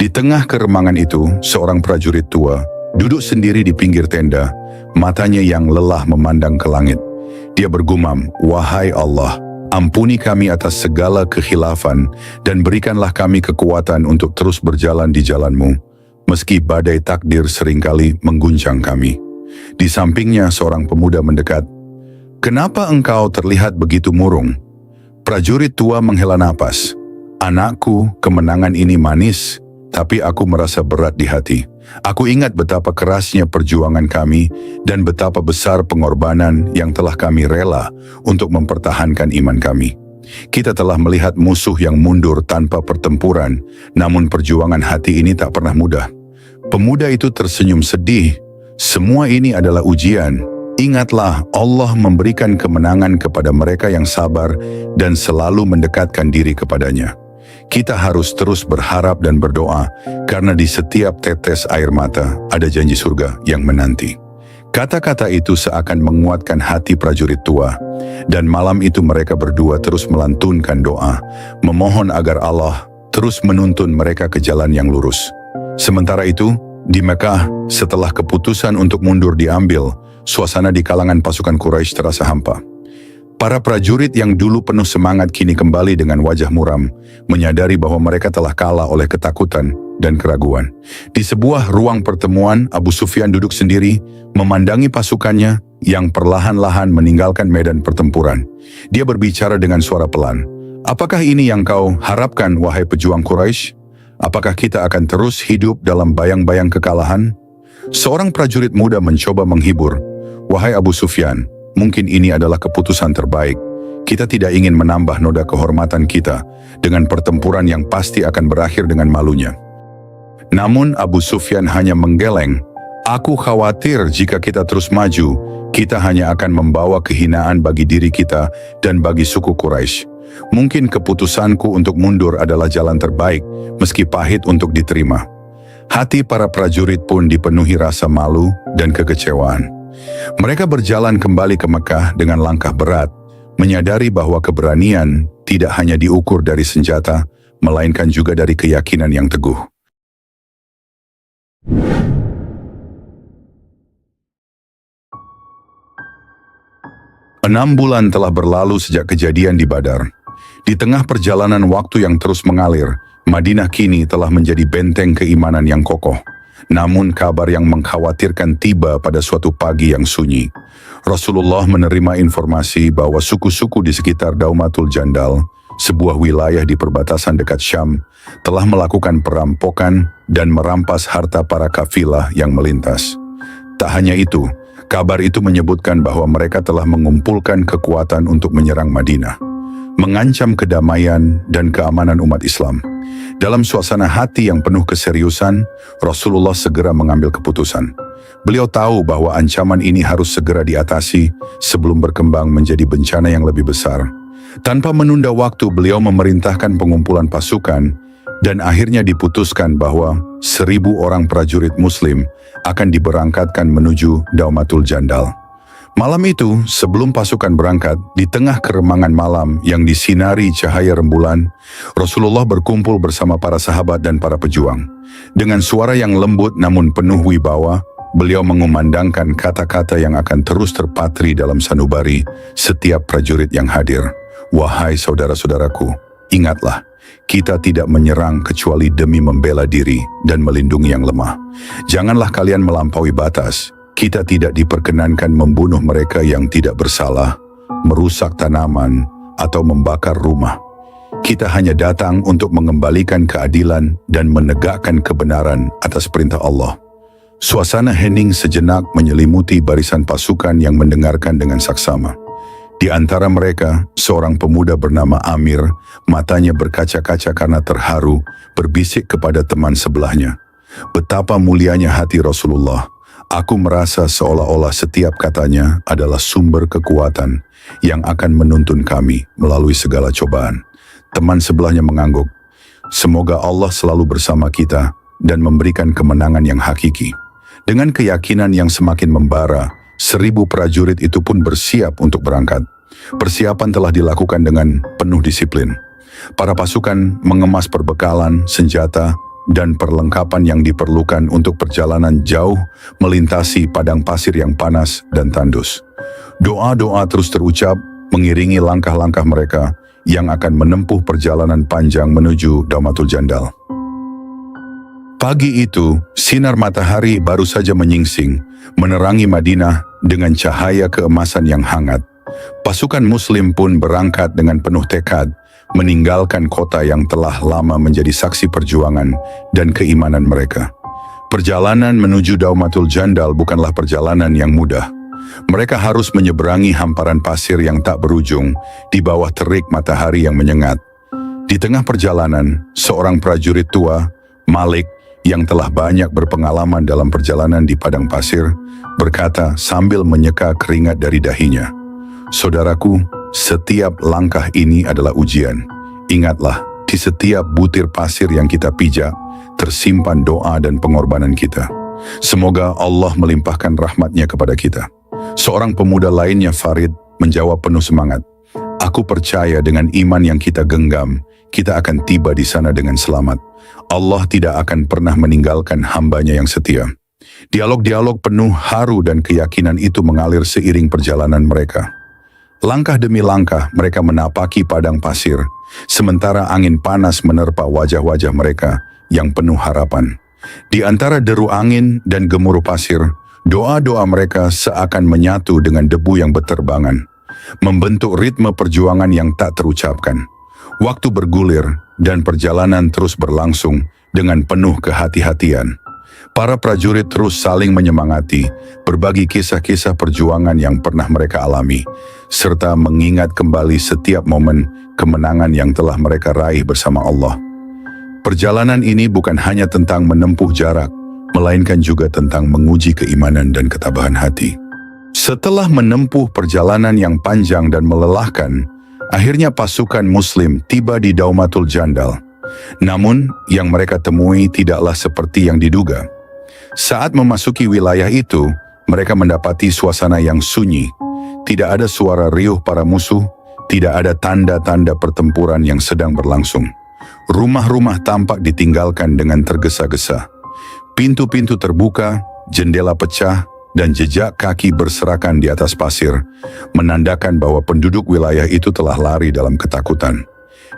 A: Di tengah keremangan itu, seorang prajurit tua duduk sendiri di pinggir tenda, matanya yang lelah memandang ke langit. Dia bergumam, "Wahai Allah, ampuni kami atas segala kekhilafan dan berikanlah kami kekuatan untuk terus berjalan di jalan-Mu, meski badai takdir seringkali mengguncang kami." Di sampingnya seorang pemuda mendekat. "Kenapa engkau terlihat begitu murung?" Prajurit tua menghela napas. "Anakku, kemenangan ini manis, tapi aku merasa berat di hati. Aku ingat betapa kerasnya perjuangan kami dan betapa besar pengorbanan yang telah kami rela untuk mempertahankan iman kami. Kita telah melihat musuh yang mundur tanpa pertempuran, namun perjuangan hati ini tak pernah mudah." Pemuda itu tersenyum sedih. "Semua ini adalah ujian. Ingatlah, Allah memberikan kemenangan kepada mereka yang sabar dan selalu mendekatkan diri kepadanya. Kita harus terus berharap dan berdoa, karena di setiap tetes air mata ada janji surga yang menanti." Kata-kata itu seakan menguatkan hati prajurit tua, dan malam itu mereka berdua terus melantunkan doa, memohon agar Allah terus menuntun mereka ke jalan yang lurus. Sementara itu, di Mekah, setelah keputusan untuk mundur diambil, suasana di kalangan pasukan Quraisy terasa hampa. Para prajurit yang dulu penuh semangat kini kembali dengan wajah muram, menyadari bahwa mereka telah kalah oleh ketakutan dan keraguan. Di sebuah ruang pertemuan, Abu Sufyan duduk sendiri, memandangi pasukannya yang perlahan-lahan meninggalkan medan pertempuran. Dia berbicara dengan suara pelan. "Apakah ini yang kau harapkan, wahai pejuang Quraisy? Apakah kita akan terus hidup dalam bayang-bayang kekalahan?" Seorang prajurit muda mencoba menghibur. "Wahai Abu Sufyan, mungkin ini adalah keputusan terbaik. Kita tidak ingin menambah noda kehormatan kita dengan pertempuran yang pasti akan berakhir dengan malunya." Namun Abu Sufyan hanya menggeleng. "Aku khawatir jika kita terus maju, kita hanya akan membawa kehinaan bagi diri kita dan bagi suku Quraisy. Mungkin keputusanku untuk mundur adalah jalan terbaik, meski pahit untuk diterima." Hati para prajurit pun dipenuhi rasa malu dan kekecewaan. Mereka berjalan kembali ke Mekah dengan langkah berat, menyadari bahwa keberanian tidak hanya diukur dari senjata, melainkan juga dari keyakinan yang teguh. Enam bulan telah berlalu sejak kejadian di Badar. Di tengah perjalanan waktu yang terus mengalir, Madinah kini telah menjadi benteng keimanan yang kokoh. Namun kabar yang mengkhawatirkan tiba pada suatu pagi yang sunyi. Rasulullah menerima informasi bahwa suku-suku di sekitar Daumatul Jandal, sebuah wilayah di perbatasan dekat Syam, telah melakukan perampokan dan merampas harta para kafilah yang melintas. Tak hanya itu, kabar itu menyebutkan bahwa mereka telah mengumpulkan kekuatan untuk menyerang Madinah, mengancam kedamaian dan keamanan umat Islam. Dalam suasana hati yang penuh keseriusan, Rasulullah segera mengambil keputusan. Beliau tahu bahwa ancaman ini harus segera diatasi sebelum berkembang menjadi bencana yang lebih besar. Tanpa menunda waktu, beliau memerintahkan pengumpulan pasukan dan akhirnya diputuskan bahwa 1.000 orang prajurit Muslim akan diberangkatkan menuju Daumatul Jandal. Malam itu, sebelum pasukan berangkat, di tengah keremangan malam yang disinari cahaya rembulan, Rasulullah berkumpul bersama para sahabat dan para pejuang. Dengan suara yang lembut namun penuh wibawa, beliau mengumandangkan kata-kata yang akan terus terpatri dalam sanubari setiap prajurit yang hadir. "Wahai saudara-saudaraku, ingatlah, kita tidak menyerang kecuali demi membela diri dan melindungi yang lemah. Janganlah kalian melampaui batas. Kita tidak diperkenankan membunuh mereka yang tidak bersalah, merusak tanaman, atau membakar rumah. Kita hanya datang untuk mengembalikan keadilan dan menegakkan kebenaran atas perintah Allah. Suasana hening sejenak menyelimuti barisan pasukan yang mendengarkan dengan saksama. Di antara mereka, seorang pemuda bernama Amir, matanya berkaca-kaca karena terharu, berbisik kepada teman sebelahnya. Betapa mulianya hati Rasulullah. Aku merasa seolah-olah setiap katanya adalah sumber kekuatan yang akan menuntun kami melalui segala cobaan. Teman sebelahnya mengangguk. Semoga Allah selalu bersama kita dan memberikan kemenangan yang hakiki. Dengan keyakinan yang semakin membara, 1000 prajurit itu pun bersiap untuk berangkat. Persiapan telah dilakukan dengan penuh disiplin. Para pasukan mengemas perbekalan, senjata, dan perlengkapan yang diperlukan untuk perjalanan jauh melintasi padang pasir yang panas dan tandus. Doa-doa terus terucap mengiringi langkah-langkah mereka yang akan menempuh perjalanan panjang menuju Daumatul Jandal. Pagi itu, sinar matahari baru saja menyingsing, menerangi Madinah dengan cahaya keemasan yang hangat. Pasukan Muslim pun berangkat dengan penuh tekad, meninggalkan kota yang telah lama menjadi saksi perjuangan dan keimanan mereka. Perjalanan menuju Daumatul Jandal bukanlah perjalanan yang mudah. Mereka harus menyeberangi hamparan pasir yang tak berujung di bawah terik matahari yang menyengat. Di tengah perjalanan, seorang prajurit tua, Malik, yang telah banyak berpengalaman dalam perjalanan di padang pasir, berkata sambil menyeka keringat dari dahinya, "Saudaraku, setiap langkah ini adalah ujian. Ingatlah, di setiap butir pasir yang kita pijak, tersimpan doa dan pengorbanan kita. Semoga Allah melimpahkan rahmat-Nya kepada kita." Seorang pemuda lainnya, Farid, menjawab penuh semangat, "Aku percaya dengan iman yang kita genggam, kita akan tiba di sana dengan selamat. Allah tidak akan pernah meninggalkan hamba-Nya yang setia." Dialog-dialog penuh haru dan keyakinan itu mengalir seiring perjalanan mereka. Langkah demi langkah mereka menapaki padang pasir, sementara angin panas menerpa wajah-wajah mereka yang penuh harapan. Di antara deru angin dan gemuruh pasir, doa-doa mereka seakan menyatu dengan debu yang berterbangan, membentuk ritme perjuangan yang tak terucapkan. Waktu bergulir dan perjalanan terus berlangsung dengan penuh kehati-hatian. Para prajurit terus saling menyemangati, berbagi kisah-kisah perjuangan yang pernah mereka alami, serta mengingat kembali setiap momen kemenangan yang telah mereka raih bersama Allah. Perjalanan ini bukan hanya tentang menempuh jarak, melainkan juga tentang menguji keimanan dan ketabahan hati. Setelah menempuh perjalanan yang panjang dan melelahkan, akhirnya pasukan Muslim tiba di Daumatul Jandal. Namun, yang mereka temui tidaklah seperti yang diduga. Saat memasuki wilayah itu, mereka mendapati suasana yang sunyi. Tidak ada suara riuh para musuh, tidak ada tanda-tanda pertempuran yang sedang berlangsung. Rumah-rumah tampak ditinggalkan dengan tergesa-gesa. Pintu-pintu terbuka, jendela pecah, dan jejak kaki berserakan di atas pasir, menandakan bahwa penduduk wilayah itu telah lari dalam ketakutan.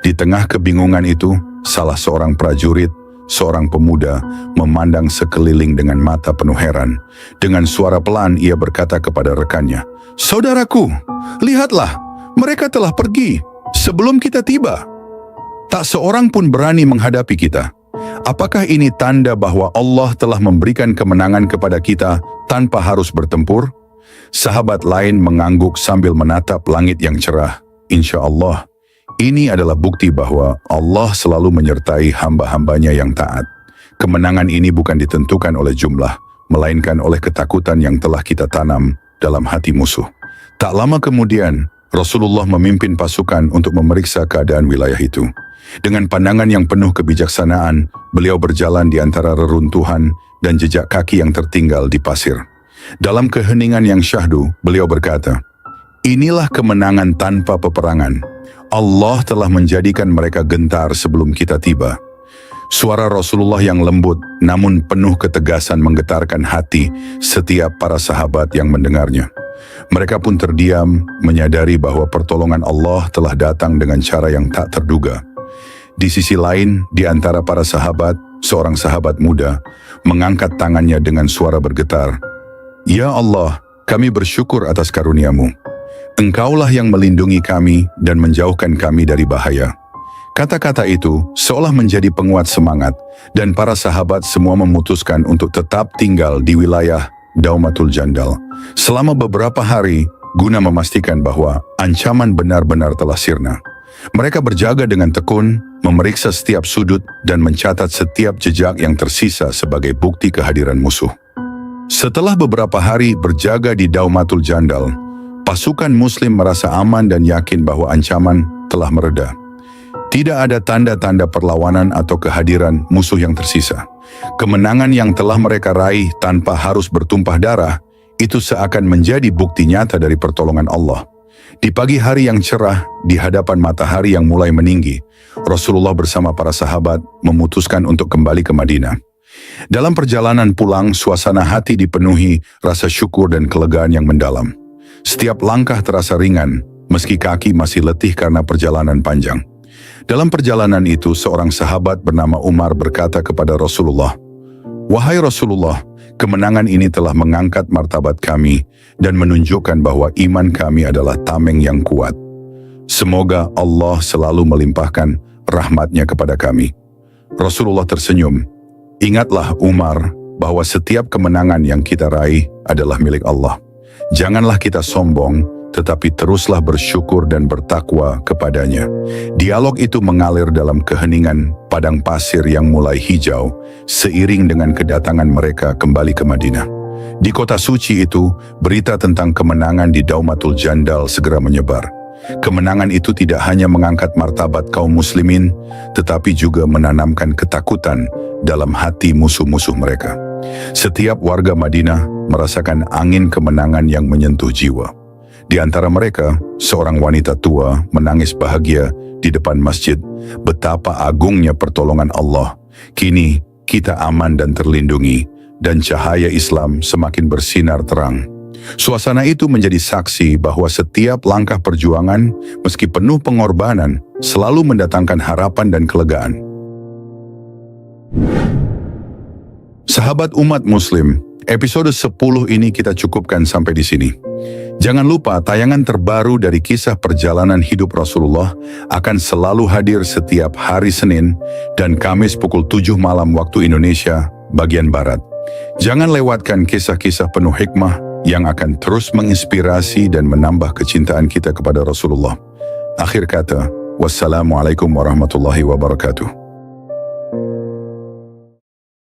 A: Di tengah kebingungan itu, salah seorang prajurit, seorang pemuda, memandang sekeliling dengan mata penuh heran. Dengan suara pelan ia berkata kepada rekannya, "Saudaraku, lihatlah, mereka telah pergi sebelum kita tiba. Tak seorang pun berani menghadapi kita. Apakah ini tanda bahwa Allah telah memberikan kemenangan kepada kita tanpa harus bertempur?" Sahabat lain mengangguk sambil menatap langit yang cerah. "Insya Allah, ini adalah bukti bahwa Allah selalu menyertai hamba-hambanya yang taat. Kemenangan ini bukan ditentukan oleh jumlah, melainkan oleh ketakutan yang telah kita tanam dalam hati musuh." Tak lama kemudian, Rasulullah memimpin pasukan untuk memeriksa keadaan wilayah itu. Dengan pandangan yang penuh kebijaksanaan, beliau berjalan di antara reruntuhan dan jejak kaki yang tertinggal di pasir. Dalam keheningan yang syahdu, beliau berkata, "Inilah kemenangan tanpa peperangan. Allah telah menjadikan mereka gentar sebelum kita tiba." Suara Rasulullah yang lembut namun penuh ketegasan menggetarkan hati setiap para sahabat yang mendengarnya. Mereka pun terdiam, menyadari bahwa pertolongan Allah telah datang dengan cara yang tak terduga. Di sisi lain, di antara para sahabat, seorang sahabat muda mengangkat tangannya dengan suara bergetar. "Ya Allah, kami bersyukur atas karunia-Mu. Engkaulah yang melindungi kami dan menjauhkan kami dari bahaya. Kata-kata itu seolah menjadi penguat semangat, dan para sahabat semua memutuskan untuk tetap tinggal di wilayah Daumatul Jandal selama beberapa hari guna memastikan bahwa ancaman benar-benar telah sirna. Mereka berjaga dengan tekun, memeriksa setiap sudut dan mencatat setiap jejak yang tersisa sebagai bukti kehadiran musuh. Setelah beberapa hari berjaga di Daumatul Jandal, pasukan Muslim merasa aman dan yakin bahwa ancaman telah mereda. Tidak ada tanda-tanda perlawanan atau kehadiran musuh yang tersisa. Kemenangan yang telah mereka raih tanpa harus bertumpah darah, itu seakan menjadi bukti nyata dari pertolongan Allah. Di pagi hari yang cerah, di hadapan matahari yang mulai meninggi, Rasulullah bersama para sahabat memutuskan untuk kembali ke Madinah. Dalam perjalanan pulang, suasana hati dipenuhi rasa syukur dan kelegaan yang mendalam. Setiap langkah terasa ringan, meski kaki masih letih karena perjalanan panjang. Dalam perjalanan itu, seorang sahabat bernama Umar berkata kepada Rasulullah, "Wahai Rasulullah, kemenangan ini telah mengangkat martabat kami dan menunjukkan bahwa iman kami adalah tameng yang kuat. Semoga Allah selalu melimpahkan rahmatnya kepada kami." Rasulullah tersenyum, "Ingatlah Umar, bahwa setiap kemenangan yang kita raih adalah milik Allah. Janganlah kita sombong, tetapi teruslah bersyukur dan bertakwa kepadanya." Dialog itu mengalir dalam keheningan padang pasir yang mulai hijau, seiring dengan kedatangan mereka kembali ke Madinah. Di kota suci itu, berita tentang kemenangan di Daumatul Jandal segera menyebar. Kemenangan itu tidak hanya mengangkat martabat kaum muslimin, tetapi juga menanamkan ketakutan dalam hati musuh-musuh mereka. Setiap warga Madinah merasakan angin kemenangan yang menyentuh jiwa. Di antara mereka, seorang wanita tua menangis bahagia di depan masjid. Betapa agungnya pertolongan Allah. Kini kita aman dan terlindungi, dan cahaya Islam semakin bersinar terang. Suasana itu menjadi saksi bahwa setiap langkah perjuangan, meski penuh pengorbanan, selalu mendatangkan harapan dan kelegaan. Sahabat umat Muslim, episode 10 ini kita cukupkan sampai di sini. Jangan lupa tayangan terbaru dari kisah perjalanan hidup Rasulullah akan selalu hadir setiap hari Senin dan Kamis pukul 7 malam waktu Indonesia bagian Barat. Jangan lewatkan kisah-kisah penuh hikmah yang akan terus menginspirasi dan menambah kecintaan kita kepada Rasulullah. Akhir kata, wassalamualaikum warahmatullahi wabarakatuh.